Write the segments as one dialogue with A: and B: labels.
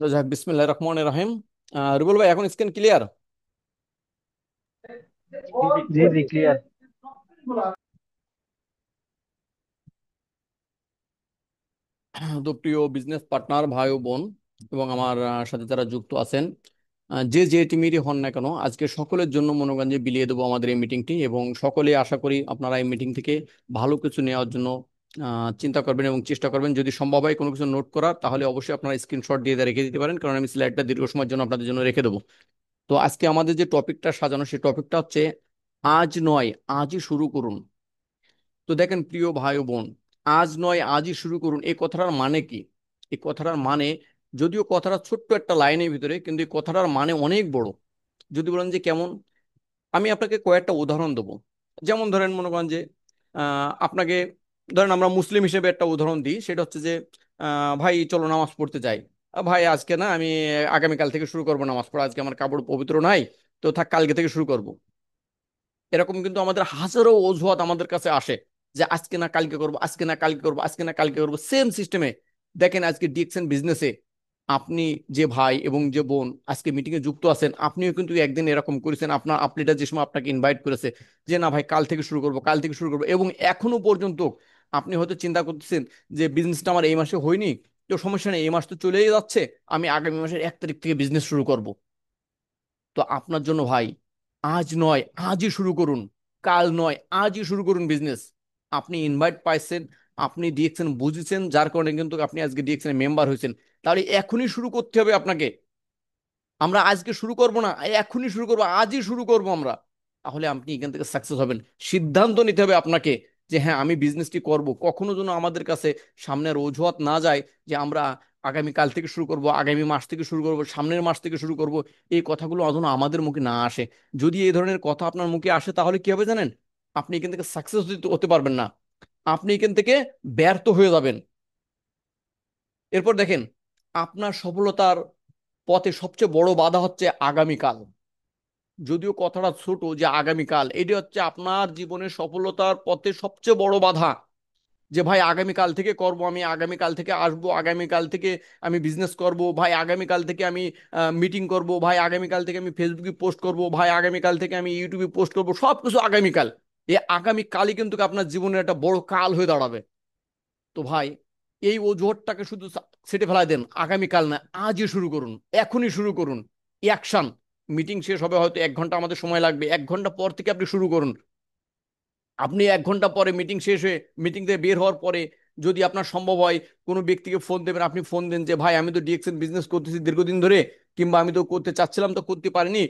A: তো যাক, বিসমিল্লাহির রহমানির রহিম। রুবেল ভাই, এখন স্ক্রিন ক্লিয়ার?
B: জি জি ক্লিয়ার।
A: তো প্রিয় বিজনেস পার্টনার ভাই ও বোন এবং আমার সাথে যারা যুক্ত আছেন, যে যে টিমেরই হন না কেন, আজকে সকলের জন্য মনোরঞ্জে বিলিয়ে দেবো আমাদের এই মিটিংটি, এবং সকলে আশা করি আপনারা এই মিটিং থেকে ভালো কিছু নেওয়ার জন্য চিন্তা করবেন এবং চেষ্টা করবেন। যদি সম্ভব হয় কোনো কিছু নোট করার, তাহলে অবশ্যই আপনারা স্ক্রিনশট দিয়ে রেখে দিতে পারেন, কারণ আমি স্লাইডটা দীর্ঘ সময়ের জন্য আপনাদের জন্য রেখে দেবো। তো আজকে আমাদের যে টপিকটা সাজানো, সেই টপিকটা হচ্ছে আজ নয় আজই শুরু করুন। তো দেখেন প্রিয় ভাই ও বোন, আজ নয় আজই শুরু করুন, এই কথাটার মানে কি? এই কথাটার মানে, যদিও কথাটা ছোট্ট একটা লাইনের ভিতরে, কিন্তু এই কথাটার মানে অনেক বড়। যদি বলেন যে কেমন, আমি আপনাকে কয়েকটা উদাহরণ দেবো। যেমন ধরেন, মনে করেন যে আপনাকে, ধরেন আমরা মুসলিম হিসেবে একটা উদাহরণ দিই, সেটা হচ্ছে যে ভাই চলো নামাজ পড়তে যাই। ভাই আজকে না, আমি আগামীকাল থেকে শুরু করবো নামাজ পড়া, আজকে আমার কাপড় পবিত্র নাই, তো থাক কালকে থেকে শুরু করব। এরকম কিন্তু আমাদের হাজারো অজুহাত আমাদের কাছে আসে, যে আজকে না কালকে করবো, আজকে না কালকে করবো, আজকে না কালকে করবো, সেম সিস্টেমে। দেখেন আজকে ডিএক্সএন বিজনেসে আপনি, যে ভাই এবং যে বোন আজকে মিটিং এ যুক্ত আছেন, আপনিও কিন্তু একদিন এরকম করেছেন। আপনার আপলিটা যে সময় আপনাকে ইনভাইট করেছে, যে না ভাই কাল থেকে শুরু করবো, কাল থেকে শুরু করবো, এবং এখনো পর্যন্ত আপনি হয়তো চিন্তা করতেছেন যে বিজনেসটা আমার এই মাসে হয়নি, তো সমস্যা নেই, এই মাস তো চলেই যাচ্ছে, আমি আগামী মাসের 1 তারিখ থেকে বিজনেস শুরু করব। তো আপনার জন্য ভাই, আজ নয় আজই শুরু করুন। কাল নয় আজই শুরু করুন বিজনেস। আপনি ইনভাইট পাইছেন, আপনি দিয়েছেন, বুঝেছেন, যার কারণে কিন্তু আপনি আজকে ডিএক্সএন মেম্বার হয়েছেন। তাহলে এখনই শুরু করতে হবে আপনাকে। আমরা আজকে শুরু করব না, এখনই শুরু করব, আজই শুরু করব আমরা। তাহলে আপনি এখান থেকে সাকসেস হবেন। সিদ্ধান্ত নিতে হবে আপনাকে, যে হ্যাঁ আমি বিজনেসটি করব। কখনো যেন আমাদের কাছে সামনের অজুহাত না যায় যে আমরা আগামী কাল থেকে শুরু করব, আগামী মাস থেকে শুরু করব, সামনের মাস থেকে শুরু করব। এই কথাগুলো যেন আমাদের মুখে না আসে। যদি এই ধরনের কথা আপনার মুখে আসে, তাহলে কি হবে জানেন? আপনি এখান থেকে সাকসেস হতে পারবেন না, আপনি এখান থেকে ব্যর্থ হয়ে যাবেন। এরপর দেখেন, আপনার সফলতার পথে সবচেয়ে বড় বাধা হচ্ছে আগামীকাল। যদিও কথাটা ছোট, যে আগামীকাল এটি হচ্ছে আপনার জীবনের সফলতার পথে সবচেয়ে বড় বাধা। যে ভাই আগামীকাল থেকে করব, আমি আগামীকাল থেকে আসবো, আগামীকাল থেকে আমি বিজনেস করব, ভাই আগামীকাল থেকে আমি মিটিং করব, ভাই আগামীকাল থেকে আমি ফেসবুকে পোস্ট করব, ভাই আগামীকাল থেকে আমি ইউটিউবে পোস্ট করব, সব কিছু আগামীকাল। এই আগামীকালই কিন্তু আপনার জীবনের একটা বড় কাল হয়ে দাঁড়াবে। তো ভাই, এই অজুহাতটাকে শুধু সেটে ফেলাই দেন, আগামীকাল না আজই শুরু করুন, এখনই শুরু করুন। অ্যাকশন। মিটিং শেষ হবে হয়তো 1 ঘন্টা আমাদের সময় লাগবে, 1 ঘন্টা পর থেকে আপনি শুরু করুন। আপনি 1 ঘন্টা পরে মিটিং শেষ হয়ে, মিটিং থেকে বের হওয়ার পরে, যদি আপনার সম্ভব হয় কোনো ব্যক্তিকে ফোন দেবেন, আপনি ফোন দেন যে ভাই আমি তো ডিএক্সএন বিজনেস করতেছি দীর্ঘদিন ধরে, কিংবা আমি তো করতে চাচ্ছিলাম তো করতে পারিনি,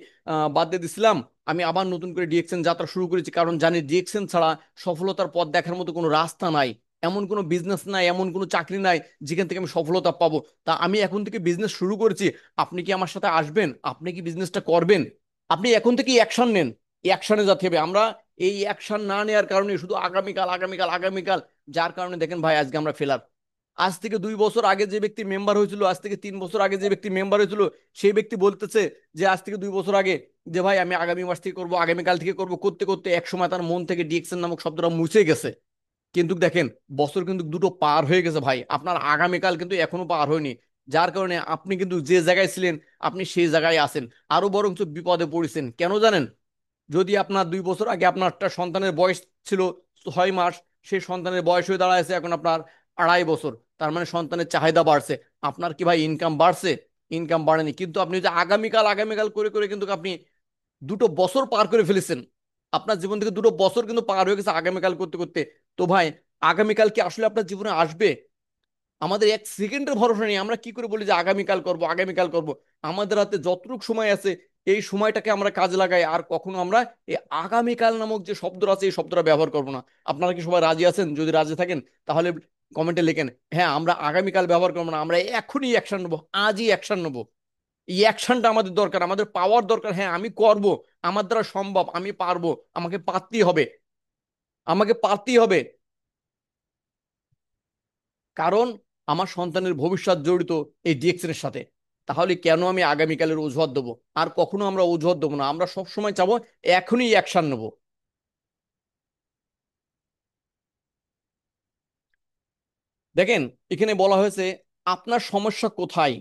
A: বাদ দিয়ে দিছিলাম, আমি আবার নতুন করে ডিএক্সএন যাত্রা শুরু করেছি, কারণ জানি ডিএক্সএন ছাড়া সফলতার পথ দেখার মতো কোনো রাস্তা নাই। এমন কোনো বিজনেস নাই, এমন কোনো চাকরি নাই যেখান থেকে আমি সফলতা পাবো। তা আমি এখন থেকে বিজনেস শুরু করেছি, আপনি কি আমার সাথে আসবেন? আপনি কি বিজনেসটা করবেন? আপনি এখন থেকে অ্যাকশন নেন। অ্যাকশনে যেতে হবে আমরা। এই অ্যাকশন না নেওয়ার কারণে শুধু আগামীকাল আগামীকাল আগামীকাল, যার কারণে দেখেন ভাই আজকে আমরা ফেলার। আজ থেকে 2 বছর আগে যে ব্যক্তি মেম্বার হয়েছিল, আজ থেকে 3 বছর আগে যে ব্যক্তি মেম্বার হয়েছিল, সেই ব্যক্তি বলতেছে যে আজ থেকে 2 বছর আগে, যে ভাই আমি আগামী মাস থেকে করবো, আগামীকাল থেকে করবো, করতে করতে এক সময় তার মন থেকে ডিএক্সএন নামক শব্দটা মুছে গেছে। কিন্তু দেখেন, বছর কিন্তু দুটো পার হয়ে গেছে ভাই, আপনার আগামীকাল কিন্তু এখনো পার হয়নি। যার কারণে আপনি কিন্তু যে জায়গায় ছিলেন, আপনি সেই জায়গায় আছেন, আরো বরঞ্চ বিপদে পড়েছেন। কেন জানেন? যদি আপনার 2 বছর আগে আপনার একটা সন্তানের বয়স ছিল 6 মাস, সেই সন্তানের বয়স হয়ে দাঁড়াইছে এখন আপনার 2.5 বছর, তার মানে সন্তানের চাহিদা বাড়ছে। আপনার কি ভাই ইনকাম বাড়ছে? ইনকাম বাড়েনি। কিন্তু আপনি যে আগামীকাল আগামীকাল করে করে কিন্তু আপনি 2 বছর পার করে ফেলেছেন। আপনার জীবন থেকে 2 বছর কিন্তু পার হয়ে গেছে আগামীকাল করতে করতে। তো ভাই, আগামীকাল কি আসলে আপনার জীবনে আসবে? আমাদের 1 সেকেন্ডের ভরসা নেই। আমরা কি করে বলি যে আগামীকাল করব, আগামীকাল করব? আমাদের হাতে যতটুকু সময় আছে, এই সময়টাকে আমরা কাজে লাগাই, আর কখনো আমরা এই আগামীকাল নামক যে শব্দটা আছে, এই শব্দটা ব্যবহার করবো না। আপনারা কি সবাই রাজি আছেন? যদি রাজি থাকেন, তাহলে কমেন্টে লেখেন, হ্যাঁ আমরা আগামীকাল ব্যবহার করবো না, আমরা এখনই অ্যাকশন নেবো, আজই অ্যাকশন নেবো। এই অ্যাকশনটা আমাদের দরকার, আমাদের পাওয়ার দরকার। হ্যাঁ আমি করব, আমার দ্বারা সম্ভব, আমি পারবো, আমাকে পারতেই হবে, আমাকে পারতেই হবে। কারণ আমার সন্তানের ভবিষ্যৎ জড়িত এই ডিএক্সএন এর সাথে। তাহলে কেন আমি আগামীকালের অজুহাত দেবো? আর কখনো আমরা অজুহাত দেবো না, আমরা সব সময় চাবো এখনই অ্যাকশন নেবো। দেখেন, এখানে বলা হয়েছে আপনার সমস্যা কোথায়।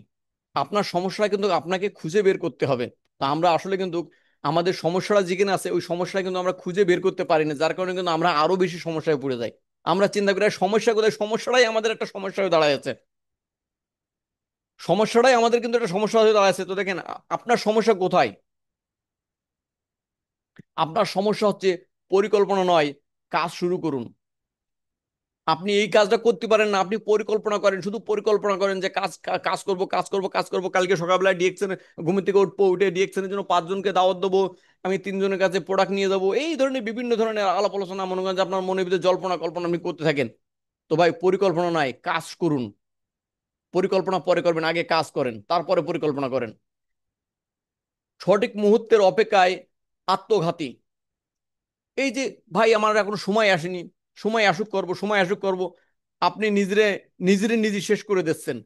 A: আপনার সমস্যাটা কিন্তু আপনাকে খুঁজে বের করতে হবে। তা আমরা আসলে কিন্তু আমাদের সমস্যাটা যেখানে আছে ওই সমস্যাটা কিন্তু আমরা খুঁজে বের করতে পারি না, যার কারণে কিন্তু আমরা আরো বেশি সমস্যায় পড়ে যাই। আমরা চিন্তা করি সমস্যা কোথায়, সমস্যাটাই আমাদের একটা সমস্যা হয়ে দাঁড়ায়। সমস্যাটাই আমাদের কিন্তু একটা সমস্যা হয়ে দাঁড়াচ্ছে। তো দেখেন আপনার সমস্যা কোথায়। আপনার সমস্যা হচ্ছে পরিকল্পনা নয়, কাজ শুরু করুন। আপনি এই কাজটা করতে পারেন না, আপনি পরিকল্পনা করেন, শুধু পরিকল্পনা করেন যে কাজ করব কাজ করব কাজ করব, কালকে সকালবেলা ডিএকশন ঘুম থেকে উঠবো, উঠে ডিএকশনের জন্য 5 জনকে দাওয়াত দেবো, আমি 3 জনের কাছে প্রোডাক্ট নিয়ে যাবো, এই ধরনের বিভিন্ন ধরনের আলাপ আলোচনা মনে করেন যে আপনার মনের ভিতরে জল্পনা কল্পনা আপনি করতে থাকেন। তো ভাই পরিকল্পনা নাই, কাজ করুন। পরিকল্পনা পরে করবেন, আগে কাজ করেন তারপরে পরিকল্পনা করেন। সঠিক মুহূর্তের অপেক্ষায় আত্মঘাতী। এই যে ভাই আমার এখনো সময় আসেনি, সময় আসুক করব, সময় আসুক করব, আপনি নিজে শেষ করে দিচ্ছেন।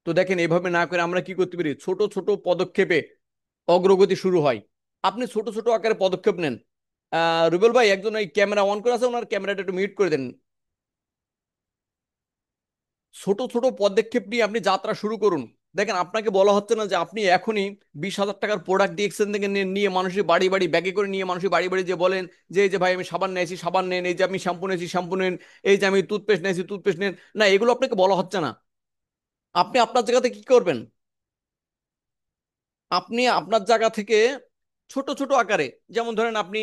A: তো দেখেন এভাবে না করে আমরা কি করতে পারি, ছোট ছোট পদক্ষেপে অগ্রগতি শুরু হয়। আপনি ছোট ছোট আকারে পদক্ষেপ নেন। রুবেল ভাই, একজন এই ক্যামেরা অন করে আছে, ওনার ক্যামেরাটা একটু মিউট করে দেন। ছোট ছোট পদক্ষেপ নিয়ে আপনি যাত্রা শুরু করুন। দেখেন আপনাকে বলা হচ্ছে না যে আপনি এখনই 20,000 টাকার প্রোডাক্ট ডিএক্সএন থেকে নিয়ে মানুষের বাড়ি বাড়ি ব্যাগে করে নিয়ে মানুষের বাড়ি বাড়ি যে বলেন যে এই যে ভাই আমি সাবান নিয়েছি সাবান নেন, এই যে আমি শ্যাম্পু নিয়েছি শ্যাম্পু নেন, এই যে আমি টুথপেস্ট নিয়েছি টুথপেস্ট নেন। না, এগুলো আপনাকে বলা হচ্ছে না। আপনি আপনার জায়গাতে কি করবেন, আপনি আপনার জায়গা থেকে ছোট ছোট আকারে, যেমন ধরেন আপনি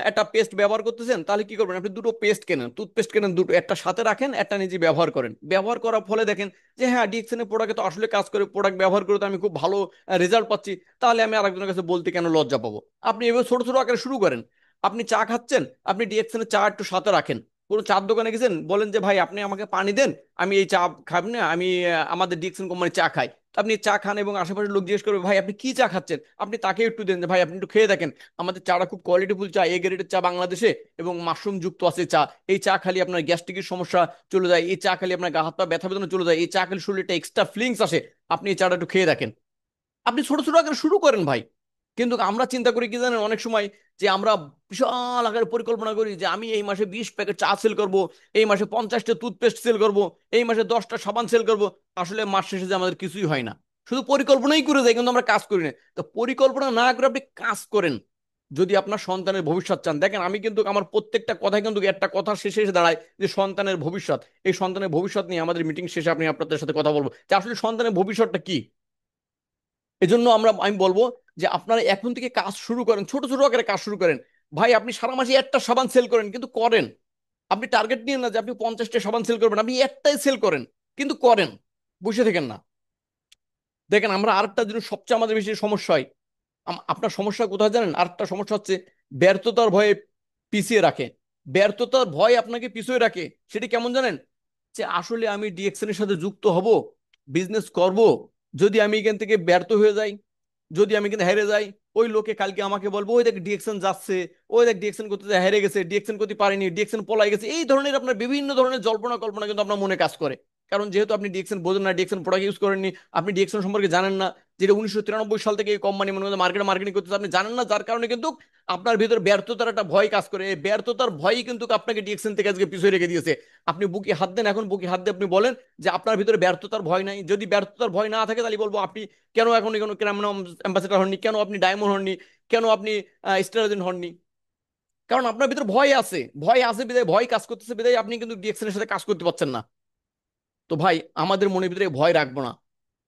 A: একটা পেস্ট ব্যবহার করতেছেন, তাহলে কি করবেন, আপনি দুটো পেস্ট কেনেন, টুথপেস্ট কেনেন দুটো, একটা সাথে রাখেন, একটা নিজে ব্যবহার করেন। ব্যবহার করার ফলে দেখেন যে হ্যাঁ ডিএক্সএন এর প্রোডাক্টে তো আসলে কাজ করে, প্রোডাক্ট ব্যবহার করে তো আমি খুব ভালো রেজাল্ট পাচ্ছি, তাহলে আমি আরেকজনের কাছে বলতে কেন লজ্জা পাবো। আপনি এভাবে ছোট ছোট আকারে শুরু করেন। আপনি চা খাচ্ছেন, আপনি ডিএক্সএন এর চা একটু সাথে রাখেন। কোনো চার দোকানে গেছেন, বলেন যে ভাই আপনি আমাকে পানি দেন, আমি এই চা খাবেন না, আমি আমাদের ডিএক্সএন কোম্পানির চা খাই। আপনি চা খান এবং আশেপাশের লোক জিজ্ঞেস করবে ভাই আপনি কি চা খাচ্ছেন, আপনি তাকে একটু দেন যে ভাই আপনি একটু খেয়ে দেখেন, আমাদের চাটা খুব কোয়ালিটিফুল চা, এ গ্রেডের চা বাংলাদেশে, এবং মাশরুম যুক্ত আছে চা। এই চা খালি আপনার গ্যাস্ট্রিকের সমস্যা চলে যায়, এই চা খালি আপনার গা হাত পা ব্যথা বেদনা চলে যায়, এই চা খালি শরীরে একটা এক্সট্রা ফিলিংস আসে, আপনি এই চাটা একটু খেয়ে দেখেন। আপনি ছোট ছোট আকারে শুরু করেন ভাই। কিন্তু আমরা চিন্তা করি কি জানেন অনেক সময়, যে আমরা বিশাল আকারে পরিকল্পনা করি যে আমি এই মাসে 20 প্যাকেট চা সেল করব, এই মাসে 50টা টুথপেস্ট সেল করব, এই মাসে 10টা সাবান সেল করব। আসলে মাস শেষে যে আমাদের কিছুই হয় না, শুধু পরিকল্পনাই করে যাই কিন্তু আমরা কাজ করি না। তো পরিকল্পনা না করে আপনি কাজ করেন যদি আপনার সন্তানের ভবিষ্যৎ চান। দেখেন আমি কিন্তু আমার প্রত্যেকটা কথা কিন্তু একটা কথা শেষে এসে দাঁড়ায় যে সন্তানের ভবিষ্যৎ। এই সন্তানের ভবিষ্যৎ নিয়ে আমাদের মিটিং শেষে আপনি আপনাদের সাথে কথা বলবো যে আসলে সন্তানের ভবিষ্যৎটা কি। এজন্য আমি বলবো যে আপনারা এখন থেকে কাজ শুরু করেন, ছোট ছোট আকারে কাজ শুরু করেন। ভাই আপনি সারা মাসে একটা সাবান সেল করেন, কিন্তু করেন। আপনি টার্গেট নিয়ে না যে আপনি 50টা সাবান সেল করবেন, আপনি একটাই সেল করেন, কিন্তু করেন, বসে থাকেন না। দেখেন আমরা আরেকটা জিনিস সবচেয়ে আমাদের বেশি সমস্যা হয়, আপনার সমস্যা কোথায় জানেন, আরেকটা সমস্যা হচ্ছে ব্যর্থতার ভয়ে পিছিয়ে রাখে। ব্যর্থতার ভয় আপনাকে পিছিয়ে রাখে। সেটি কেমন জানেন, যে আসলে আমি ডিএক্সএন এর সাথে যুক্ত হব, বিজনেস করব, যদি আমি এখান থেকে ব্যর্থ হয়ে যাই, যদি আমি কিন্তু হেরে যাই, ওই লোকে কালকে আমাকে বলবো ওই দেখ ডিএক্সএন যাচ্ছে, ওই দেখ ডিএক্সএন করতে যায় হেরে গেছে, ডিএক্সএন করতে পারেনি, ডিএক্সএন পলাই গেছে, এই ধরনের আপনার বিভিন্ন ধরনের জল্পনা কল্পনা কিন্তু আপনার মনে কাজ করে। কারণ যেহেতু আপনি ডিএক্সএন বোঝেন না, ডিএক্সএন প্রোডাক্ট ইউজ করেননি, আপনি ডিএক্সএন সম্পর্কে জানেন না, যেটা 1993 সাল থেকে এই কোম্পানি মনে হয় মার্কেটিং করতেছে, আপনি জানেন না, যার কারণে কিন্তু আপনার ভিতরে ব্যর্থতার একটা ভয় কাজ করে। এই ব্যর্থতার ভয়ই কিন্তু আপনাকে ডিএক্সএন থেকে আজকে পিছিয়ে রেখে দিয়েছে। আপনি বুকে হাত দেন, এখন বুকে হাত দিয়ে আপনি বলেন যে আপনার ভিতরে ব্যর্থতার ভয় নাই। যদি ব্যর্থতার ভয় না থাকে তাহলে বলবো আপনি কেন এখন কোনো প্লাটিনাম অ্যাম্বাসেডর হননি, কেন আপনি ডায়মন্ড হননি, কেন আপনি স্টার এজেন্ট হননি। কারণ আপনার ভিতরে ভয় আছে, ভয় আছে বিদায়, ভয় কাজ করতেছে বিদায় আপনি কিন্তু ডিএক্সএন এর সাথে কাজ করতে পারছেন না। তো ভাই আমাদের মনের ভিতরে ভয় রাখবো না।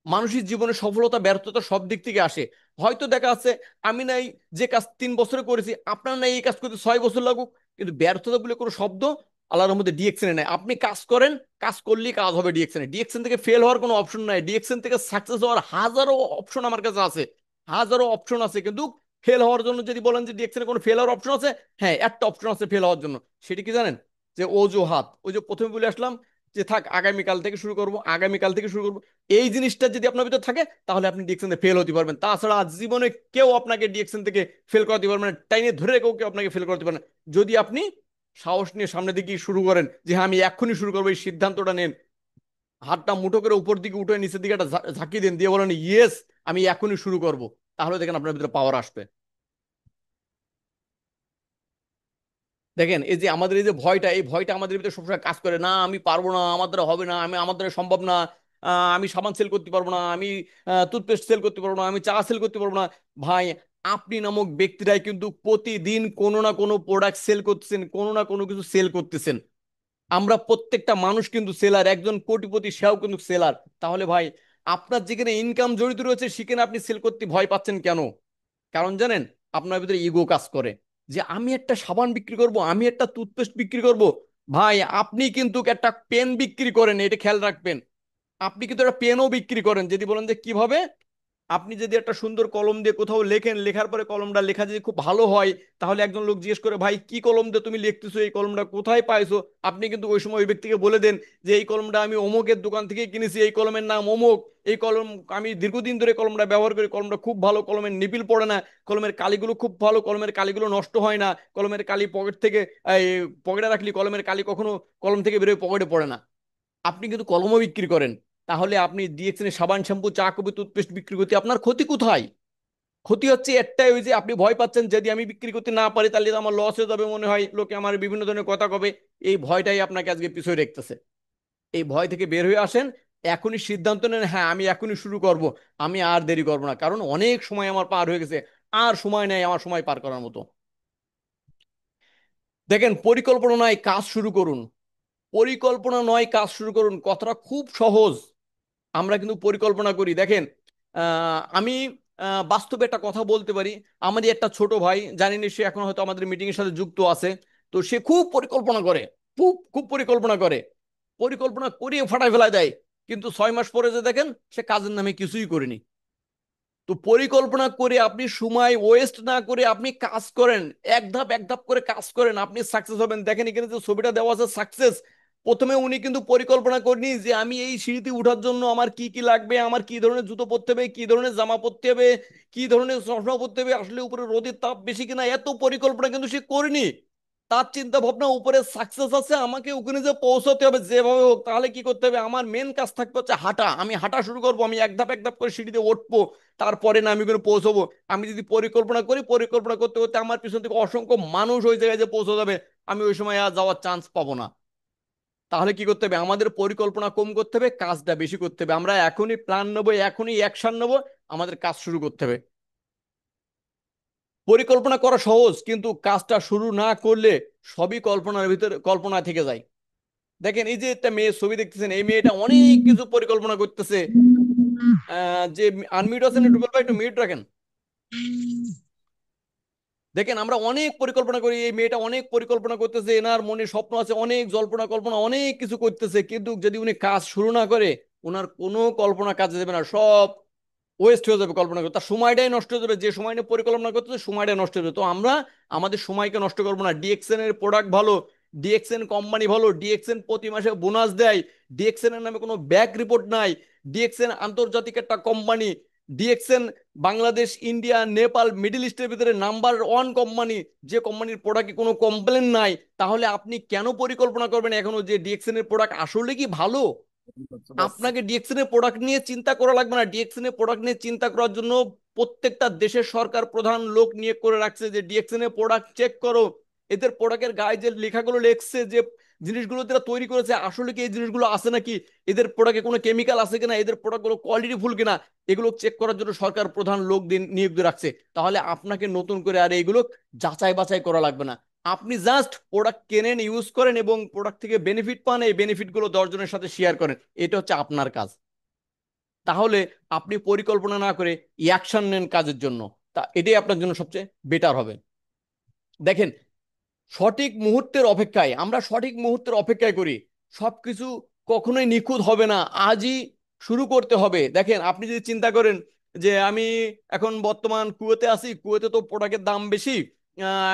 A: মানুষের জীবনে সফলতা ব্যর্থতা সব দিক থেকে আসে। হয়তো দেখা যাচ্ছে আমি নাই যে কাজ 3 বছরে করেছি, আপনার নাই এই কাজ করতে 6 বছর লাগুক, কিন্তু ব্যর্থতা বলে কোনো শব্দ আল্লাহর মধ্যে ডিএক্সএন নাই। আপনি কাজ করেন, কাজ করলেই কাজ হবে ডিএক্সএন। ডিএক্সএন থেকে ফেল হওয়ার কোনো অপশন নাই, ডিএক্সএন থেকে সাকসেস হওয়ার হাজারো অপশন আমার কাছে আছে, হাজারো অপশন আছে। কিন্তু ফেল হওয়ার জন্য যদি বলেন যে ডিএক্সএন কোনো ফেল হওয়ার অপশন আছে, হ্যাঁ একটা অপশন আছে ফেল হওয়ার জন্য। সেটি কি জানেন, যে অজুহাত। ওই যে প্রথমে বলে আসলাম যে থাক আগামীকাল থেকে শুরু করব, আগামীকাল থেকে শুরু করব, এই জিনিসটা যদি আপনার ভিতরে থাকে তাহলে আপনি ডিএকশন ফেল হতে পারবেন। তাছাড়া আজ জীবনে কেউ আপনাকে ডিএকশন থেকে ফেল করাতে পারবে না, টাইনে ধরে কেউ আপনাকে ফেল করতে পারে না। যদি আপনি সাহস নিয়ে সামনের দিকে শুরু করেন যে হ্যাঁ আমি এক্ষুনি শুরু করবো, এই সিদ্ধান্তটা নেন, হাতটা মুঠো করে উপর দিকে উঠে নিচের দিকে একটা ঝাঁকিয়ে দেন, দিয়ে বলেন ইয়েস আমি এখনই শুরু করব, তাহলে দেখেন আপনার ভিতরে পাওয়ার আসবে। দেখেন এই যে আমাদের এই যে ভয়টা, এই ভয়টা আমাদের ভিতরে সবসময় কাজ করে, না আমি পারবো না, আমার দ্বারা হবে না, আমার দ্বারা সম্ভব না, আমি সাবান সেল করতে পারবো না, আমি টুথপেস্ট সেল করতে পারবো না, আমি চা সেল করতে পারবো না। ভাই, আপনি নামক ব্যক্তিরাই কিন্তু প্রতিদিন কোনো না কোনো প্রোডাক্ট সেল করতেছেন, কোনো না কোনো কিছু সেল করতেছেন। আমরা প্রত্যেকটা মানুষ কিন্তু সেলার, একজন কোটিপতি সেও কিন্তু সেলার। তাহলে ভাই, আপনার যেখানে ইনকাম জড়িত রয়েছে সেখানে আপনি সেল করতে ভয় পাচ্ছেন কেন? কারণ জানেন, আপনার ভিতরে ইগো কাজ করে, যে আমি একটা সাবান বিক্রি করব, আমি একটা টুথপেস্ট বিক্রি করব। ভাই, আপনি কিন্তু একটা পেন বিক্রি করেন, এটা খেয়াল রাখবেন। আপনি কিন্তু একটা পেনও বিক্রি করেন। যদি বলেন যে কিভাবে, আপনি যদি একটা সুন্দর কলম দিয়ে কোথাও লেখেন, লেখার পরে কলমটা লেখা যদি খুব ভালো হয়, তাহলে একজন লোক জিজ্ঞেস করে, ভাই কি কলম দিয়ে তুমি লিখতেছো, এই কলমটা কোথায় পাইছো? আপনি কিন্তু ওই সময় ওই ব্যক্তিকে বলে দেন যে এই কলমটা আমি অমুকের দোকান থেকে কিনেছি, এই কলমের নাম অমুক, এই কলম আমি দীর্ঘদিন ধরে কলমটা ব্যবহার করি, কলমটা খুব ভালো, কলমের নিপিল পড়ে না, কলমের কালিগুলো খুব ভালো, কলমের কালিগুলো নষ্ট হয় না, কলমের কালি পকেট থেকে এই পকেটে রাখলি কলমের কালি কখনো কলম থেকে বেরোয় পকেটে পড়ে না। আপনি কিন্তু কলমও বিক্রি করেন। তাহলে আপনি ডিএক্সএন সাবান, শ্যাম্পু, চা, কফি, টুথপেস্ট বিক্রি করতে আপনার ক্ষতি কোথায়? ক্ষতি হচ্ছে একটাই, ওই যে আপনি ভয় পাচ্ছেন যদি আমি বিক্রি করতে না পারি তাহলে তো আমার লস হয়ে যাবে, মনে হয় লোকে আমার বিভিন্ন ধরনের কথা কবে। এই ভয়টাই আপনাকে আজকে পিছিয়ে রাখতেছে। এই ভয় থেকে বের হয়ে আসেন, এখনই সিদ্ধান্ত নেন, হ্যাঁ আমি এখনই শুরু করব, আমি আর দেরি করবো না, কারণ অনেক সময় আমার পার হয়ে গেছে, আর সময় নেই আমার সময় পার করার মতো। দেখেন, পরিকল্পনা নয় কাজ শুরু করুন। পরিকল্পনা নয় কাজ শুরু করুন, কথাটা খুব সহজ। আমরা কিন্তু পরিকল্পনা করি। দেখেন, আমি বাস্তবে একটা কথা বলতে পারি। আমারই একটা ছোট ভাই, জানি না সে এখন হয়তো আমাদের মিটিং এর সাথে যুক্ত আছে। তো সে খুব পরিকল্পনা করে, খুব খুব পরিকল্পনা করে, পরিকল্পনা করিয়ে ফাটায় ফেলা দেয়। কিন্তু 6 মাস পরে যে দেখেন, সে কাজের নামে কিছুই করেনি। তো পরিকল্পনা করে আপনি সময় ওয়েস্ট না করে আপনি কাজ করেন, এক ধাপ এক ধাপ করে কাজ করেন, আপনি সাকসেস হবেন। দেখেন এখানে যে ছবিটা দেওয়া আছে সাকসেস, প্রথমে উনি কিন্তু পরিকল্পনা করেনি যে আমি এই সিঁড়িতে উঠার জন্য আমার কি কি লাগবে, আমার কি ধরনের জুতো পরতে হবে, কি ধরনের জামা পরতে হবে, কি ধরনের চশমা পরতে হবে, আসলে উপরে রোদের তাপ বেশি কিনা, এত পরিকল্পনা কিন্তু সে করেনি। তার চিন্তা ভাবনা উপরে সাকসেস আছে, আমাকে ওখানে যে পৌঁছাতে হবে যেভাবে হোক, তাহলে কি করতে হবে, আমার মেন কাজ থাকবে হচ্ছে হাঁটা, আমি হাঁটা শুরু করবো, আমি এক ধাপ করে সিঁড়িতে উঠবো, তারপরে না আমি ওখানে পৌঁছবো। আমি যদি পরিকল্পনা করি, পরিকল্পনা করতে করতে আমার পিছন থেকে অসংখ্য মানুষ ওই জায়গায় যে পৌঁছে যাবে, আমি ওই সময় আর যাওয়ার চান্স পাবো না। তাহলে কি করতে হবে, আমাদের পরিকল্পনা কম করতে হবে, কাজটা বেশি করতে হবে। আমরা এখনই প্ল্যান নেবো, এখনই অ্যাকশন নেবো, আমাদের কাজ শুরু করতে হবে। পরিকল্পনা করা সহজ, কিন্তু কাজটা শুরু না করলে সবই কল্পনার ভিতরে কল্পনা থেকে যায়। দেখেন, এই যে একটা মেয়ের ছবি দেখতেছেন, এই মেয়েটা অনেক কিছু পরিকল্পনা করতেছে। যে আনমিউট আছেন, একটু বলবো, একটু মিউট রাখেন। দেখেন, আমরা অনেক পরিকল্পনা করি, এই মেয়েটা অনেক পরিকল্পনা করতেছে, এনার মনে স্বপ্ন আছে, অনেক জল্পনা কল্পনা অনেক কিছু করতেছে, কিন্তু যদি উনি কাজ শুরু না করে, ওনার কোনো কল্পনা কাজে দেবে না, সব ওয়েস্ট হয়ে যাবে। কল্পনা করতে তার সময়টাই নষ্ট হয়ে যাবে, যে সময় নিয়ে পরিকল্পনা করতেছে সময়টাই নষ্ট হয়ে যাবে। তো আমরা আমাদের সময়কে নষ্ট করবো না। ডিএক্সএন এর প্রোডাক্ট ভালো, ডিএক্সএন কোম্পানি ভালো, ডিএক্সএন প্রতি মাসে বোনাস দেয়, ডিএক্সএন এর নামে কোনো ব্যাক রিপোর্ট নাই, ডিএক্সএন আন্তর্জাতিক একটা company, DXN Bangladesh, India, Nepal, middle ইস্টের ভিতরে নাম্বার 1 কোম্পানি, যে কোম্পানির প্রোডাক্টে কোনো কমপ্লেন নাই। তাহলে আপনি কেন পরিকল্পনা করবেন এখনো যে ডিএক্সএন এর প্রোডাক্ট আসলে কি ভালো? আপনাকে ডিএক্সএন এর প্রোডাক্ট নিয়ে চিন্তা করা লাগবে না। ডিএক্সএন এর প্রোডাক্ট নিয়ে চিন্তা করার জন্য প্রত্যেকটা দেশের সরকার প্রধান লোক নিয়োগ করে রাখছে, যে ডিএক্সএন এর প্রোডাক্ট চেক করো, এদের প্রোডাক্টের গায়ে যে লেখাগুলো লেখছে, যে জিনিসগুলো তারা তৈরি করেছে আসলে কি এই জিনিসগুলো আছে নাকি, এদের প্রোডাক্টে কোনো কেমিক্যাল আছে কিনা, এদের প্রোডাক্টগুলো কোয়ালিটি ফুল কিনা, এগুলো চেক করার জন্য সরকার প্রধান লোক দিন নিয়োগ দিয়ে রাখছে। তাহলে আপনাকে নতুন করে আর এইগুলো যাচাই বাছাই করা লাগবে না। আপনি জাস্ট প্রোডাক্ট কেনেন, ইউজ করেন, এবং প্রোডাক্ট থেকে বেনিফিট পান, এই বেনিফিটগুলো 10 জনের সাথে শেয়ার করেন। এটা হচ্ছে আপনার কাজ। তাহলে আপনি পরিকল্পনা না করে অ্যাকশন নেন কাজের জন্য, তা এটাই আপনার জন্য সবচেয়ে বেটার হবে। দেখেন, সঠিক মুহূর্তের অপেক্ষায়, আমরা সঠিক মুহূর্তের অপেক্ষায় করি, সবকিছু কখনোই নিখুঁত হবে না। আজই শুরু করতে হবে। দেখেন, আপনি যদি চিন্তা করেন যে আমি এখন বর্তমান কুয়েতে আছি, কুয়েতে তো প্রোডাক্টের দাম বেশি,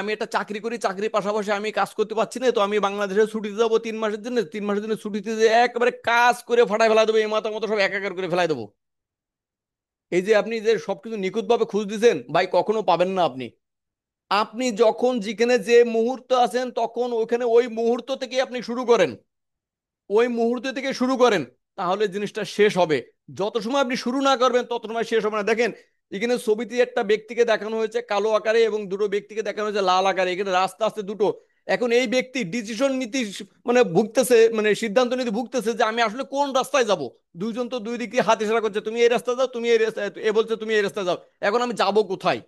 A: আমি একটা চাকরি করি, চাকরির পাশাপাশি আমি কাজ করতে পারছি না, তো আমি বাংলাদেশে ছুটিতে যাবো 3 মাসের জন্য, 3 মাসের জন্য ছুটিতে যে একেবারে কাজ করে ফাটাই ফেলা দেবো, এই মাথা মতো সব একাকার করে ফেলাই দেবো। এই যে আপনি যে সবকিছু নিখুঁতভাবে খুঁজ দিচ্ছেন, ভাই কখনো পাবেন না আপনি। আপনি যখন যেখানে যে মুহূর্ত আছেন, তখন ওইখানে ওই মুহূর্ত থেকে আপনি শুরু করেন, ওই মুহূর্ত থেকে শুরু করেন, তাহলে জিনিসটা শেষ হবে। যত সময় আপনি শুরু না করবেন তত সময় শেষ হবে না। দেখেন, এখানে ছবিতে একটা ব্যক্তিকে দেখানো হয়েছে কালো আকারে, এবং দুটো ব্যক্তিকে দেখানো হয়েছে লাল আকারে, এখানে রাস্তা আছে দুটো। এখন এই ব্যক্তি ডিসিশন নীতি মানে ভুগতেছে, মানে সিদ্ধান্ত নিতে ভুগতেছে যে আমি আসলে কোন রাস্তায় যাব। দুইজন তো দুই দিক দিয়ে হাত ইশারা করছে, তুমি এই রাস্তায় যাও, তুমি এই রাস্তায়, এ বলছে তুমি এই রাস্তায় যাও। এখন আমি যাব কোথায়?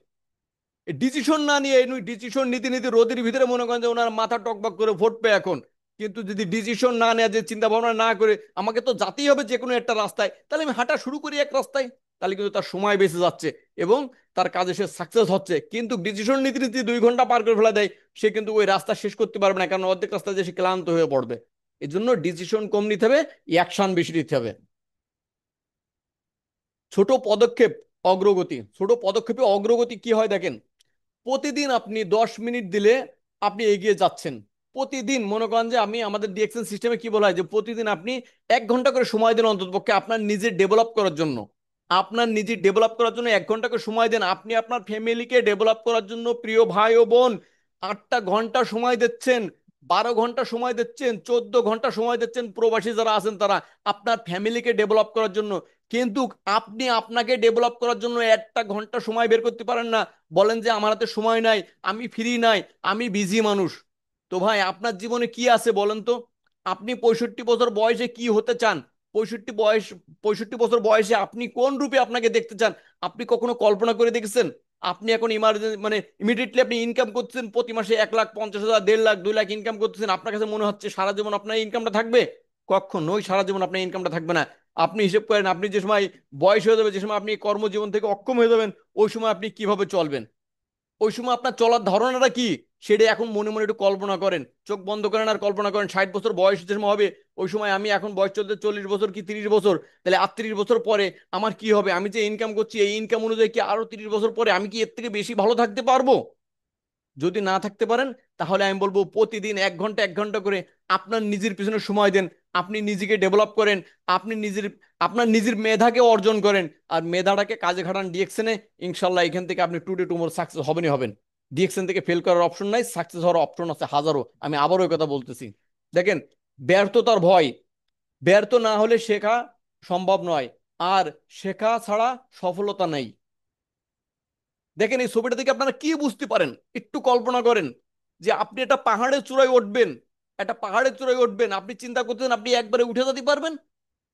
A: ডিসিশন না নিয়ে ডিসিশন নীতি নীতি রোদের ভিতরে মনে করেন যে ওনার মাথা টকবক করে ফুটবে এখন। কিন্তু যদি ডিসিশন না নেয়, যে চিন্তা ভাবনা না করে আমাকে তো যেতেই হবে যে কোনো একটা রাস্তায়, তাহলে আমি হাঁটা শুরু করি এক রাস্তায়। তাহলে কিন্তু তার সময় বেঁচে যাচ্ছে এবং তার কাজে সে সাকসেস হচ্ছে। কিন্তু ডিসিশন নীতি নীতি 2 ঘন্টা পার করে ফেলা দেয়, সে কিন্তু ওই রাস্তা শেষ করতে পারবে না, কারণ অর্ধেক রাস্তায় যে সে ক্লান্ত হয়ে পড়বে। এই জন্য ডিসিশন কম নিতে হবে, অ্যাকশন বেশি নিতে হবে। ছোট পদক্ষেপ, অগ্রগতি। ছোট পদক্ষেপে অগ্রগতি কি হয় দেখেন, প্রতিদিন আপনি 10 মিনিট দিলে আপনি এগিয়ে যাচ্ছেন। প্রতিদিন মনে করেন যে আমি আমাদের ডিএক্সএন সিস্টেমে কি বলা হয় যে প্রতিদিন আপনি 1 ঘন্টা করে সময় দেন অন্ততপক্ষে আপনার নিজের ডেভেলপ করার জন্য। আপনার নিজের ডেভেলপ করার জন্য 1 ঘন্টা করে সময় দেন। আপনি আপনার ফ্যামিলিকে ডেভেলপ করার জন্য, প্রিয় ভাই ও বোন, 8টা ঘন্টা সময় দিচ্ছেন, 12 ঘন্টা সময় দিচ্ছেন, 14 ঘন্টা সময় দিচ্ছেন, প্রবাসী যারা আছেন তারা আপনার ফ্যামিলিকে ডেভেলপ করার জন্য। কিন্তু আপনি আপনাকে ডেভেলপ করার জন্য 1টা ঘন্টা সময় বের করতে পারেন না। বলেন যে আমার হাতে সময় নাই, আমি ফ্রি নাই, আমি বিজি মানুষ। তো ভাই আপনার জীবনে কি আছে বলেন তো? আপনি 65 বছর বয়সে কি হতে চান? 65 বছর বয়সে আপনি কোন রূপে আপনাকে দেখতে চান? আপনি কখনো কল্পনা করে দেখেছেন? আপনি এখন ইমার্জেন্সি মানে ইমিডিয়েটলি আপনি ইনকাম করতেছেন প্রতি মাসে 1,50,000, 1.5 লাখ, 2 লাখ ইনকাম করতেছেন, আপনার কাছে মনে হচ্ছে সারা জীবন আপনার ইনকামটা থাকবে? কখনোই সারা জীবন আপনার ইনকামটা থাকবে না। আপনি হিসেব করেন, আপনি যে সময় বয়স হয়ে যাবে, যে সময় আপনি কর্মজীবন থেকে অক্ষম হয়ে যাবেন, ওই সময় আপনি কিভাবে চলবেন? ওই সময় আপনার চলার ধারণাটা কি সেটা এখন মনে মনে একটু কল্পনা করেন। চোখ বন্ধ করেন আর কল্পনা করেন 60 বছর বয়স যে সময় হবে, ওই সময় আমি এখন বয়স চলতে 40 বছর কি 30 বছর, তাহলে আর 30 বছর পরে আমার কি হবে? আমি যে ইনকাম করছি এই ইনকাম অনুযায়ী কি আরো 30 বছর পরে আমি কি এর থেকে বেশি ভালো থাকতে পারবো? যদি না থাকতে পারেন, তাহলে আমি বলবো প্রতিদিন 1 ঘন্টা 1 ঘন্টা করে আপনার নিজের পিছনে সময় দেন। আপনি নিজেকে ডেভেলপ করেন, আপনি নিজের আপনার নিজের মেধাকে অর্জন করেন, আর মেধাটাকে কাজে খাটান ডিএক্সএনে। ইনশাল্লাহ এখান থেকে আপনি টুডে টুমোর সাকসেস হবেনই হবেন। ডিএক্সএন থেকে ফেল করার অপশন নাই, সাকসেস হওয়ার অপশন আছে হাজারো। আমি আবারও ওই কথা বলতেছি। দেখেন, ব্যর্থতার ভয়, ব্যর্থ না হলে শেখা সম্ভব নয়, আর শেখা ছাড়া সফলতা নেই। দেখেন এই ছবিটা থেকে আপনারা কি বুঝতে পারেন? একটু কল্পনা করেন যে আপনি একটা পাহাড়ের চূড়ায় উঠবেন, একটা পাহাড়ের চূড়ায় উঠবেন, আপনি চিন্তা করতেছেন আপনি একবারে উঠে যেতে পারবেন?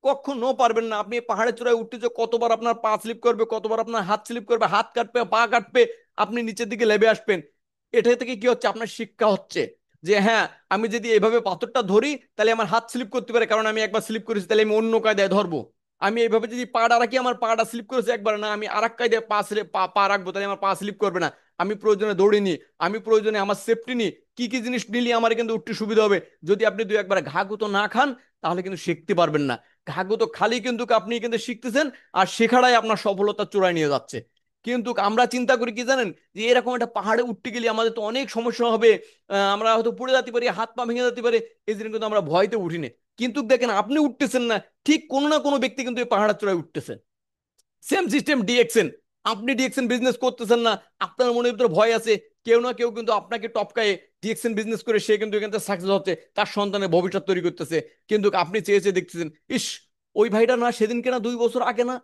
A: কখনো পারবেন না। আপনি পাহাড়ের চূড়ায় উঠতে যে কতবার আপনার পা স্লিপ করবে, কতবার আপনার হাত স্লিপ করবে, হাত কাটবে, পা কাটবে, আপনি নিচের দিকে লেবে আসবেন। এটা থেকে কি হচ্ছে? আপনার শিক্ষা হচ্ছে যে হ্যাঁ, আমি যদি এইভাবে পাথরটা ধরি তাহলে আমার হাত স্লিপ করতে পারে, কারণ আমি একবার স্লিপ করেছি, তাহলে আমি অন্য কায়দায় ধরবো। আমি এইভাবে যদি পাটা রাখি, আমার পাটা স্লিপ করেছে একবার, না আমি আর এক কায়দায় পা রাখবো, তাহলে আমার পা স্লিপ করবে না। আমি প্রয়োজনে দৌড়ে নিই, আমি প্রয়োজনে আমার সেফটি নিই, কি কি জিনিস নিলে আমার কিন্তু উঠতে সুবিধা হবে। যদি আপনি দুই একবার ঘা গুঁতো না খান, তাহলে কিন্তু শিখতে পারবেন না। ঘাগত খালি কিন্তু আপনি কিন্তু শিখতেছেন, আর শেখাটাই আপনার সফলতার চূড়ায় নিয়ে যাচ্ছে। কিন্তু আমরা চিন্তা করি কি জানেন, যে এরকম একটা পাহাড়ে উঠতে গেলে আমাদের তো অনেক সমস্যা হবে, আমরা হয়তো পড়ে যেতে পারি, হাত পা ভেঙে যেতে পারে, এই জন্য কিন্তু আমরা ভয়তে উঠি না। কিন্তু দেখেন আপনি উঠতেছেন না, ঠিক কোনো না কোনো ব্যক্তি কিন্তু এই পাহাড়ের চূড়ায় উঠতেছে। Same system DXN. আপনি ডিএক্সএন বিজনেস করতেছেন না, আপনার মনের ভিতরে ভয় আছে, কেউ না কেউ কিন্তু আপনাকে টপকায় ডিএক্সএন বিজনেস করে সে কিন্তু এখান থেকে সাকসেস হচ্ছে, তার সন্তানের ভবিষ্যৎ তৈরি করতেছে। কিন্তু আপনি চেয়ে চেয়ে দেখতেছেন, ইস, ওই ভাইটা না সেদিনকে না 2 বছর আগে না,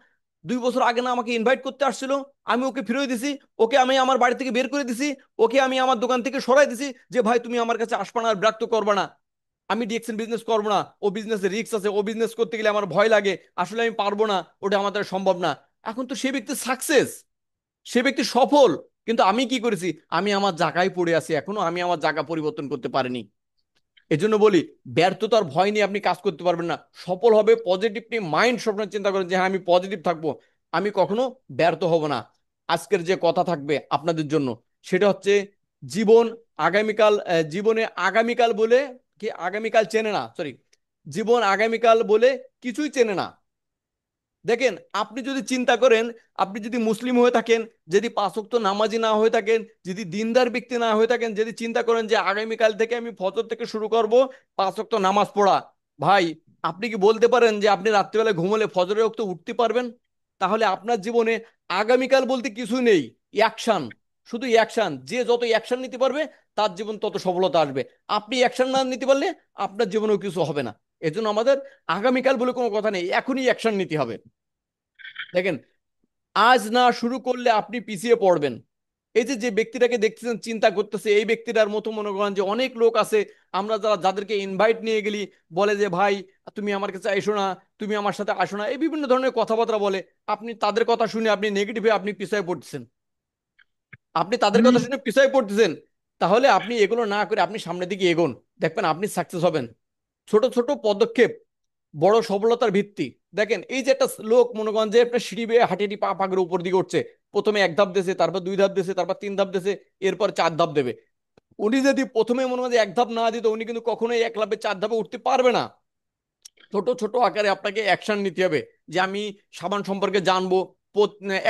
A: 2 বছর আগে না আমাকে ইনভাইট করতে আসছিল, আমি ওকে ফিরিয়ে দিছি, ওকে আমি আমার বাড়ি থেকে বের করে দিছি, ওকে আমি আমার দোকান থেকে সরাই দিছি, যে ভাই তুমি আমার কাছে আসবা না আর বিরক্ত করবা না, আমি ডিএক্সএন বিজনেস করবো না, ও বিজনেসে রিস্ক আছে, ও বিজনেস করতে গেলে আমার ভয় লাগে, আসলে আমি পারবো না, ওটা আমাদের সম্ভব না। এখন তো সে ব্যক্তি সাকসেস, সে ব্যক্তি সফল। কিন্তু আমি কি করেছি? আমি আমার জায়গায় পড়ে আছি, এখনো আমি আমার জায়গা পরিবর্তন করতে পারিনি। এজন্য বলি, ব্যর্থতার ভয় নিয়ে আপনি কাজ করতে পারবেন না। সফল হবে পজিটিভলি মাইন্ড সবসময় চিন্তা করেন যে হ্যাঁ আমি পজিটিভ থাকবো, আমি কখনো ব্যর্থ হব না। আজকের যে কথা থাকবে আপনাদের জন্য, সেটা হচ্ছে জীবন আগামীকাল, জীবনে আগামীকাল বলে কি আগামীকাল চেনে না, সরি, জীবন আগামীকাল বলে কিছুই চেনে না। দেখেন, আপনি যদি চিন্তা করেন, আপনি যদি মুসলিম হয়ে থাকেন, যদি 5 ওয়াক্ত নামাজি না হয়ে থাকেন, যদি দিনদার ব্যক্তি না হয়ে থাকেন, যদি চিন্তা করেন যে আগামীকাল থেকে আমি ফজর থেকে শুরু করব 5 ওয়াক্ত নামাজ পড়া, ভাই আপনি কি বলতে পারেন যে আপনি রাত্রিবেলা ঘুমলে ফজরের ওয়াক্ত উঠতে পারবেন? তাহলে আপনার জীবনে আগামীকাল বলতে কিছুই নেই। অ্যাকশন, শুধু অ্যাকশন। যে যত অ্যাকশন নিতে পারবে তার জীবন তত সফলতা আসবে। আপনি অ্যাকশন না নিতে পারলে আপনার জীবনেও কিছু হবে না। এজন্য আমাদের আগামীকাল বলে কোনো কথা নেই, এখনই অ্যাকশন নিতে হবে। দেখেন, আজ না শুরু করলে আপনি পিছিয়ে পড়বেন। এই যে যে ব্যক্তিটাকে দেখতেছেন চিন্তা করতেছে, এই ব্যক্তিটার মতো মনে করেন যে অনেক লোক আছে, আমরা যাদেরকে ইনভাইট নিয়ে গেলি বলে যে ভাই তুমি আমার কাছে আইসো না, তুমি আমার সাথে আসো না, এই বিভিন্ন ধরনের কথাবার্তা বলে। আপনি তাদের কথা শুনে আপনি নেগেটিভ হয়ে আপনি পিছায় পড়তেছেন, আপনি তাদের কথা শুনে পিছায় পড়তেছেন। তাহলে আপনি এগুলো না করে আপনি সামনের দিকে এগোন, দেখবেন আপনি সাকসেস হবেন। ছোট ছোট পদক্ষেপ বড় সফলতার ভিত্তি। দেখেন এই যে একটা লোক মনে করেন যে একটা সিঁড়ি বেয়ে হাঁটি হাঁটি পা পা করে উপর দিকে উঠছে, প্রথমে এক ধাপ দিয়েছে, তারপর দুই ধাপ দিয়েছে, তারপর তিন ধাপ দিয়েছে, এরপর চার ধাপ দেবে। উনি যদি প্রথমে মনে করেন যে এক ধাপ না দিত, উনি কিন্তু কখনোই এক লাফে চার ধাপে উঠতে পারবে না। ছোট ছোট আকারে আপনাকে অ্যাকশন নিতে হবে। যে আমি সাবান সম্পর্কে জানবো,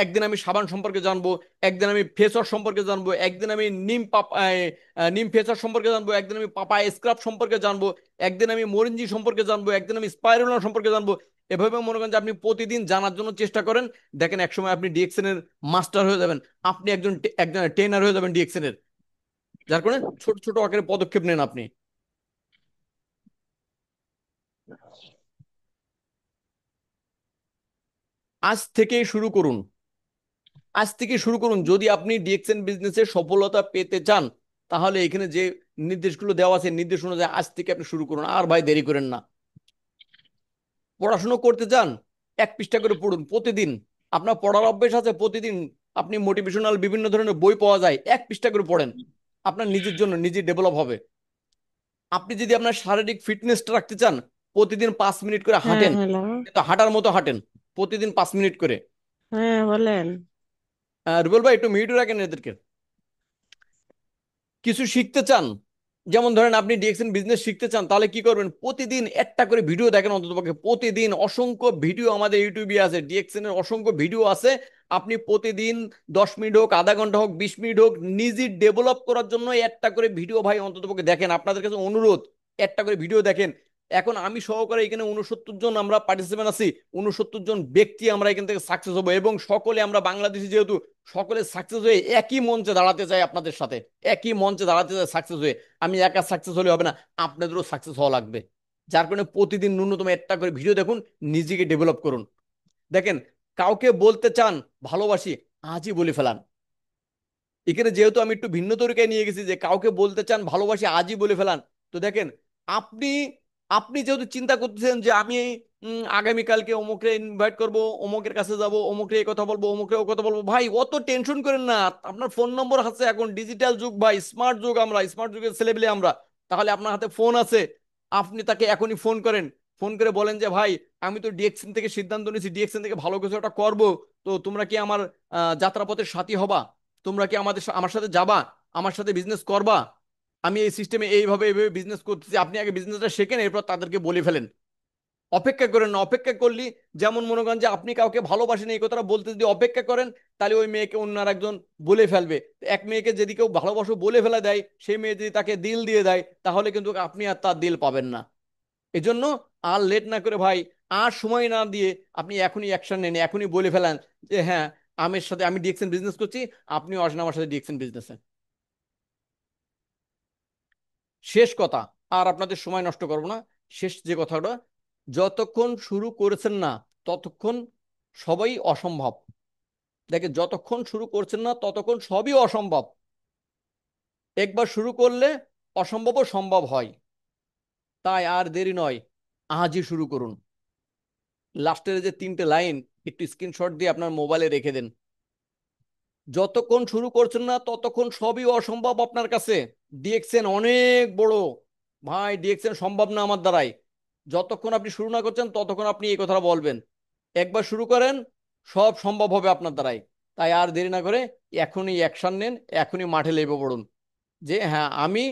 A: একদিন আমি সাবান সম্পর্কে জানবো, একদিন আমি ফেস ওয়াশ সম্পর্কে জানবো, একদিন আমি নিম ফেস ওয়াশ সম্পর্কে জানবো, একদিন আমি পাপায়া স্ক্রাব সম্পর্কে জানবো, একদিন আমি মরিঞ্জি সম্পর্কে জানবো, একদিন আমি স্পাইরুলা সম্পর্কে জানবো। এভাবে মনে করেন যে আপনি প্রতিদিন জানার জন্য চেষ্টা করেন। দেখেন একসময় আপনি ডিএক্সএন এর মাস্টার হয়ে যাবেন, আপনি একজন একজন ট্রেনার হয়ে যাবেন ডিএক্সএন এর। যার কারণে ছোট ছোট আকারে পদক্ষেপ নেন আপনি। আজ থেকেই শুরু করুন, আজ থেকে শুরু করুন। যদি আপনি ডিএক্সএন বিজনেসে সফলতা পেতে চান, তাহলে এখানে যে নির্দেশগুলো দেওয়া আছে নির্দেশ অনুযায়ী আজ থেকে আপনি শুরু করুন, আর ভাই দেরি করেন না। পড়াশোনা করতে চান, এক পৃষ্ঠা করে পড়ুন প্রতিদিন। আপনার পড়ার অভ্যেস আছে, প্রতিদিন আপনি মোটিভেশনাল বিভিন্ন ধরনের বই পাওয়া যায়, এক পৃষ্ঠা করে পড়েন। আপনার নিজের জন্য নিজে ডেভেলপ হবে। আপনি যদি আপনার শারীরিক ফিটনেসটা রাখতে চান, প্রতিদিন 5 মিনিট করে
C: হ্যাঁ,
A: হাঁটেন,
C: হ্যালো।
A: কিন্তু হাঁটার মতো হাঁটেন, প্রতিদিন 5 মিনিট করে।
C: হ্যাঁ, বলেন।
A: রুবেল ভাই একটু মিউট রাখেন এদেরকে। কিছু শিখতে চান, যেমন ধরেন আপনি ডিএক্সএন বিজনেস শিখতে চান, তাহলে কি করবেন, প্রতিদিন একটা করে ভিডিও দেখেন অন্ততপক্ষে। প্রতিদিন অসংখ্য ভিডিও আমাদের ইউটিউবে আছে, ডিএক্সএন এর অসংখ্য ভিডিও আছে। আপনি প্রতিদিন 10 মিনিট হোক, আধা ঘন্টা হোক, 20 মিনিট হোক, নিজে ডেভেলপ করার জন্য একটা করে ভিডিও ভাই অন্ততপক্ষে দেখেন। আপনাদের কাছে অনুরোধ, একটা করে ভিডিও দেখেন। এখন আমি সহকারে এখানে 69 জন আমরা পার্টিসিপেন্ট আছি, 69 জন ব্যক্তি আমরা এখান থেকে সাকসেস হবো, এবং সকলে আমরা বাংলাদেশি যেহেতু, সকলে সাকসেস হয়ে একই মঞ্চে দাঁড়াতে চাই আপনাদের সাথে, একই মঞ্চে দাঁড়াতে চাই সাকসেস হয়ে। আমি একা সাকসেস হলে হবে না, আপনাদেরও সাকসেস হওয়া লাগবে। যার কারণে প্রতিদিন ন্যূনতম একটা করে ভিডিও দেখুন, নিজেকে ডেভেলপ করুন। দেখেন, কাউকে বলতে চান ভালোবাসি, আজই বলে ফেলান। এখানে যেহেতু আমি একটু ভিন্ন তরিকায় নিয়ে গেছি, যে কাউকে বলতে চান ভালোবাসি আজই বলে ফেলান। তো দেখেন, আপনি আপনি যেহেতু চিন্তা করতেছেন যে আমি আগামীকালকে অমুকে ইনভাইট করব, অমুকের কাছে যাব, অমুকে এই কথা বলবো, অমুকে ও কথা বলবো, ভাই অত টেনশন করেন না। আপনার ফোন নম্বর আছে, এখন ডিজিটাল যুগ ভাই, স্মার্ট যুগ, আমরা স্মার্ট যুগের ছেলেবেলে আমরা। তাহলে আপনার হাতে ফোন আছে, আপনি তাকে এখনই ফোন করেন। ফোন করে বলেন যে ভাই আমি তো ডিএক্সএন থেকে সিদ্ধান্ত নিয়েছি, ডিএক্সএন থেকে ভালো কিছু একটা করবো, তো তোমরা কি আমার যাত্রাপথের সাথী হবা? তোমরা কি আমার সাথে যাবা, আমার সাথে বিজনেস করবা? আমি এই সিস্টেমে এইভাবে এইভাবে বিজনেস করতেছি, আপনি আগে বিজনেসটা শেখেন, এরপর তাদেরকে বলে ফেলেন। অপেক্ষা করেন না, অপেক্ষা করলি, যেমন মনে করেন যে আপনি কাউকে ভালোবাসেন এই কথাটা বলতে যদি অপেক্ষা করেন, তাহলে ওই মেয়েকে অন্য আর একজন বলে ফেলবে। এক মেয়েকে যদি কেউ ভালোবাসো বলে ফেলা দেয়, সেই মেয়ে যদি তাকে দিল দিয়ে দেয়, তাহলে কিন্তু আপনি আর তার দিল পাবেন না। এজন্য আর লেট না করে ভাই, আর সময় না দিয়ে আপনি এখনই অ্যাকশন নেন, এখনই বলে ফেলেন যে হ্যাঁ আমি ডিএক্সএন বিজনেস করছি, আপনিও আসেন আমার সাথে ডিএক্সএন বিজনেসে। শেষ কথা, আর আপনাদের সময় নষ্ট করবো না। শেষ যে কথাটা, যতক্ষণ শুরু করেছেন না ততক্ষণ সবই অসম্ভব। দেখে, যতক্ষণ শুরু করছেন না ততক্ষণ সবই অসম্ভব। একবার শুরু করলে অসম্ভবও সম্ভব হয়। তাই আর দেরি নয়, আজই শুরু করুন। লাস্টের যে 3টে লাইন একটু স্ক্রিনশট দিয়ে আপনার মোবাইলে রেখে দেন। যতক্ষণ শুরু করছেন না ততক্ষণ সবই অসম্ভব আপনার কাছে। ডিএক্সএন অনেক বড়, ভাই ডিএক্সএন সম্ভব না আমার দ্বারাই। যতক্ষণ আপনি শুরু না করছেন ততক্ষণ আপনি এই কথাটা বলবেন। একবার শুরু করেন, সব সম্ভব হবে আপনার দ্বারাই। তাই আর দেরি না করে এখনই অ্যাকশন নেন, এখনই মাঠে লেগে পড়ুন। যে হ্যাঁ আমি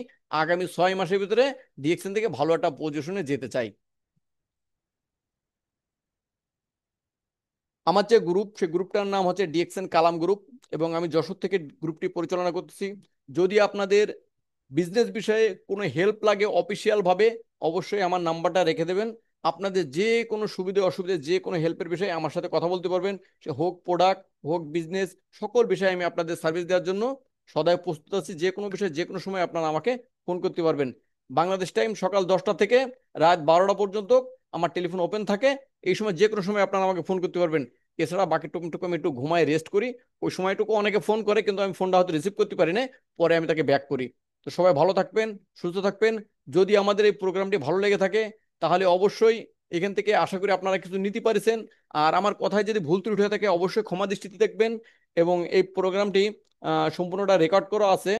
A: আগামী 6 মাসের ভিতরে ডিএক্সএন থেকে ভালো একটা পজিশনে যেতে চাই। আমার যে গ্রুপ, সেই গ্রুপটার নাম হচ্ছে ডিএক্সএন কালাম গ্রুপ, এবং আমি যশোর থেকে গ্রুপটি পরিচালনা করতেছি। যদি আপনাদের বিজনেস বিষয়ে কোনো হেল্প লাগে অফিসিয়াল ভাবে, অবশ্যই আমার নাম্বারটা রেখে দেবেন। আপনাদের যে কোনো সুবিধা অসুবিধা, যে কোনো হেল্পের বিষয়ে আমার সাথে কথা বলতে পারবেন। সে হোক প্রোডাক্ট, হোক বিজনেস, সকল বিষয়ে আমি আপনাদের সার্ভিস দেওয়ার জন্য সদাই প্রস্তুত আছি। যে কোনো বিষয়ে যে কোনো সময় আপনারা আমাকে ফোন করতে পারবেন। বাংলাদেশ টাইম সকাল 10টা থেকে রাত 12টা পর্যন্ত আমার টেলিফোন ওপেন থাকে। এই সময় যে কোনো সময় আপনারা আমাকে ফোন করতে পারবেন। এছাড়া বাকিটুকু আমি একটু ঘুমায় রেস্ট করি। ওই সময়টুকু অনেকে ফোন করে কিন্তু আমি ফোনটা হয়তো রিসিভ করতে পারি না, পরে আমি তাকে ব্যাক করি। তো সবাই ভালো থাকবেন, সুস্থ থাকবেন। যদি আমাদের এই প্রোগ্রামটি ভালো লেগে থাকে তাহলে অবশ্যই এখান থেকে আশা করি আপনারা কিছু নিতে পারছেন। আর আমার কথায় যদি ভুল ত্রুটি হয়ে থাকে অবশ্যই ক্ষমা দৃষ্টিতে দেখবেন। এবং এই প্রোগ্রামটি সম্পূর্ণটা রেকর্ড করা আছে।